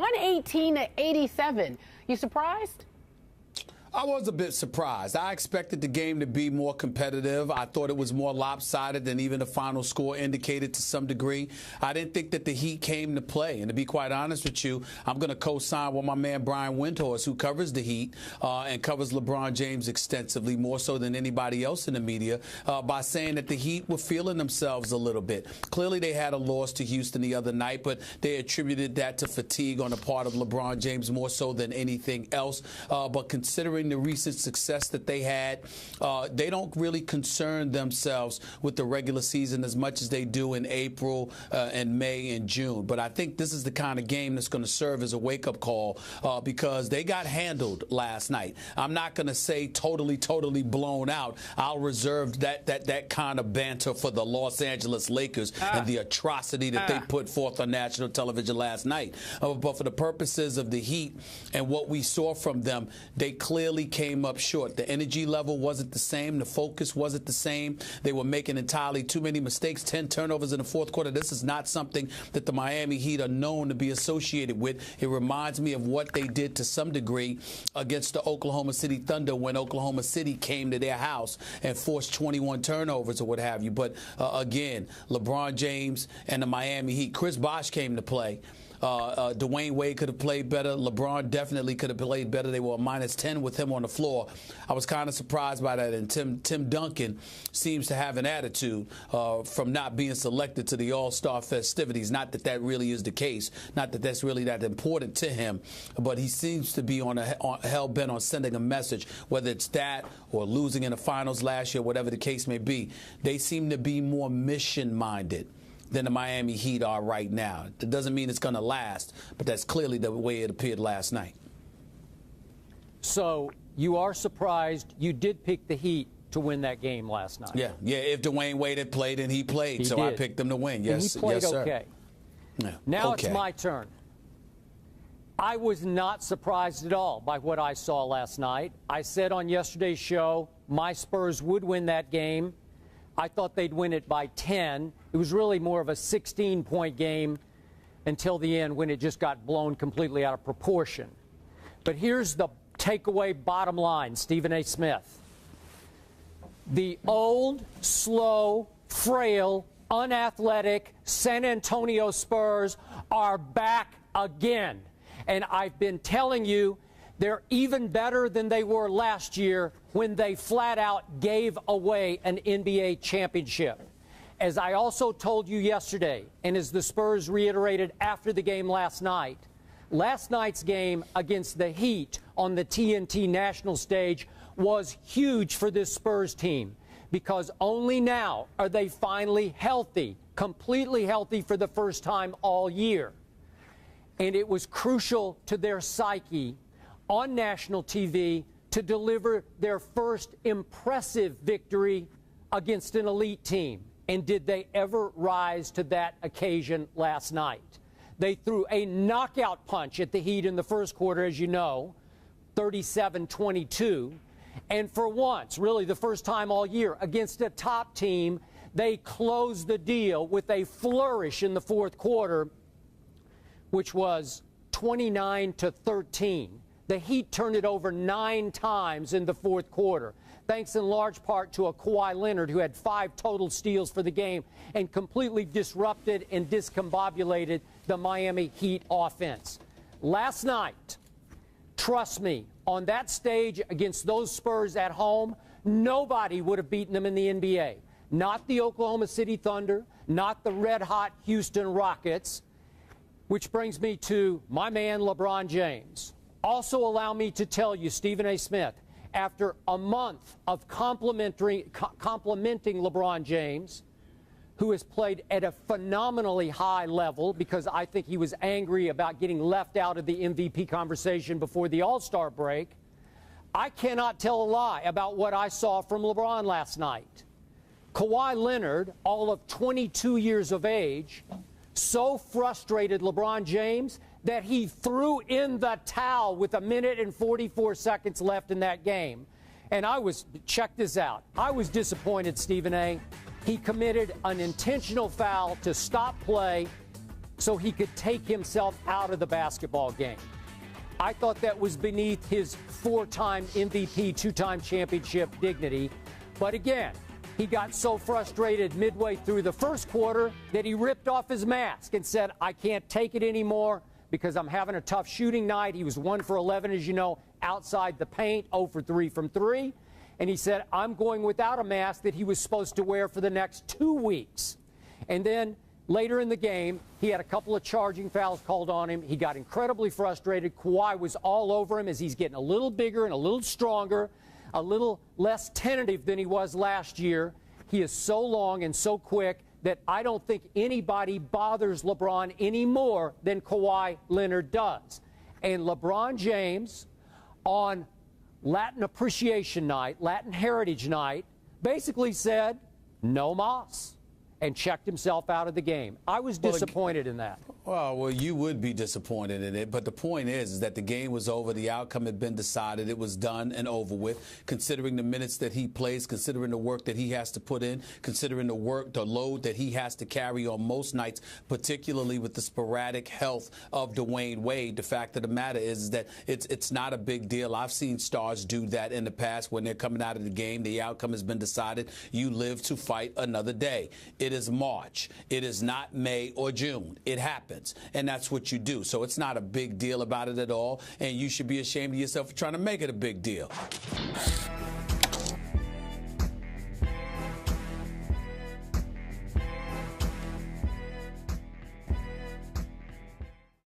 118-87. You surprised? I was a bit surprised. I expected the game to be more competitive. I thought it was more lopsided than even the final score indicated to some degree. I didn't think that the Heat came to play. And to be quite honest with you, I'm going to co-sign with my man Brian Windhorst, who covers the Heat and covers LeBron James extensively, more so than anybody else in the media, by saying that the Heat were feeling themselves a little bit. Clearly, they had a loss to Houston the other night, but they attributed that to fatigue on the part of LeBron James more so than anything else. But considering the recent success that they had, they don't really concern themselves with the regular season as much as they do in April and May and June. But I think this is the kind of game that's going to serve as a wake-up call because they got handled last night. I'm not going to say totally blown out. I'll reserve that kind of banter for the Los Angeles Lakers and the atrocity that they put forth on national television last night. But for the purposes of the Heat and what we saw from them, they clearly came up short. The energy level wasn't the same. The focus wasn't the same. They were making entirely too many mistakes, 10 turnovers in the fourth quarter. This is not something that the Miami Heat are known to be associated with. It reminds me of what they did to some degree against the Oklahoma City Thunder when Oklahoma City came to their house and forced 21 turnovers or what have you. But again, LeBron James and the Miami Heat, Chris Bosh came to play. Dwayne Wade could have played better. LeBron definitely could have played better. They were -10 with him on the floor. I was kind of surprised by that. And Tim Duncan seems to have an attitude from not being selected to the All-Star festivities. Not that that really is the case. Not that that's really that important to him. But he seems to be hell-bent on sending a message, whether it's that or losing in the finals last year, whatever the case may be. They seem to be more mission-minded than the Miami Heat are right now. That doesn't mean it's going to last, but that's clearly the way it appeared last night. So you are surprised you did pick the Heat to win that game last night. Yeah. If Dwayne Wade had played, and he played, so I picked them to win. Yes, and he played yes, sir. okay. Yeah. Now okay. It's my turn. I was not surprised at all by what I saw last night. I said on yesterday's show my Spurs would win that game. I thought they'd win it by 10. It was really more of a 16-point game until the end when it just got blown completely out of proportion. But here's the takeaway bottom line, Stephen A. Smith. The old, slow, frail, unathletic San Antonio Spurs are back again. And I've been telling you, they're even better than they were last year when they flat out gave away an NBA championship. As I also told you yesterday, and as the Spurs reiterated after the game last night's game against the Heat on the TNT national stage was huge for this Spurs team because only now are they finally healthy, completely healthy for the first time all year. And it was crucial to their psyche on national TV to deliver their first impressive victory against an elite team. And did they ever rise to that occasion last night? They threw a knockout punch at the Heat in the first quarter, as you know, 37-22. And for once, really the first time all year, against a top team, they closed the deal with a flourish in the fourth quarter, which was 29-13. The Heat turned it over 9 times in the fourth quarter, thanks in large part to a Kawhi Leonard who had 5 total steals for the game and completely disrupted and discombobulated the Miami Heat offense. Last night, trust me, on that stage against those Spurs at home, nobody would have beaten them in the NBA. Not the Oklahoma City Thunder, not the red-hot Houston Rockets, which brings me to my man LeBron James. Also allow me to tell you, Stephen A. Smith, after a month of complimenting LeBron James, who has played at a phenomenally high level because I think he was angry about getting left out of the MVP conversation before the All-Star break, I cannot tell a lie about what I saw from LeBron last night. Kawhi Leonard, all of 22 years of age, so frustrated LeBron James that he threw in the towel with 1 minute and 44 seconds left in that game. And check this out, I was disappointed, Stephen A. He committed an intentional foul to stop play so he could take himself out of the basketball game. I thought that was beneath his 4-time MVP, 2-time championship dignity. But again, he got so frustrated midway through the first quarter that he ripped off his mask and said, I can't take it anymore because I'm having a tough shooting night. He was 1 for 11, as you know, outside the paint, 0 for 3 from 3. And he said, I'm going without a mask that he was supposed to wear for the next 2 weeks. And then later in the game, he had a couple of charging fouls called on him. He got incredibly frustrated. Kawhi was all over him as he's getting a little bigger and a little stronger, a little less tentative than he was last year. He is so long and so quick that I don't think anybody bothers LeBron any more than Kawhi Leonard does. And LeBron James, on Latin Appreciation Night, Latin Heritage Night, basically said, no mas, and checked himself out of the game. I was disappointed in that. Well, you would be disappointed in it. But the point is that the game was over. The outcome had been decided. It was done and over with. Considering the minutes that he plays, considering the work that he has to put in, considering the load that he has to carry on most nights, particularly with the sporadic health of Dwayne Wade, the fact of the matter is that it's not a big deal. I've seen stars do that in the past when they're coming out of the game. The outcome has been decided. You live to fight another day. It is March. It is not May or June. It happens, and that's what you do. So it's not a big deal about it at all, and you should be ashamed of yourself for trying to make it a big deal.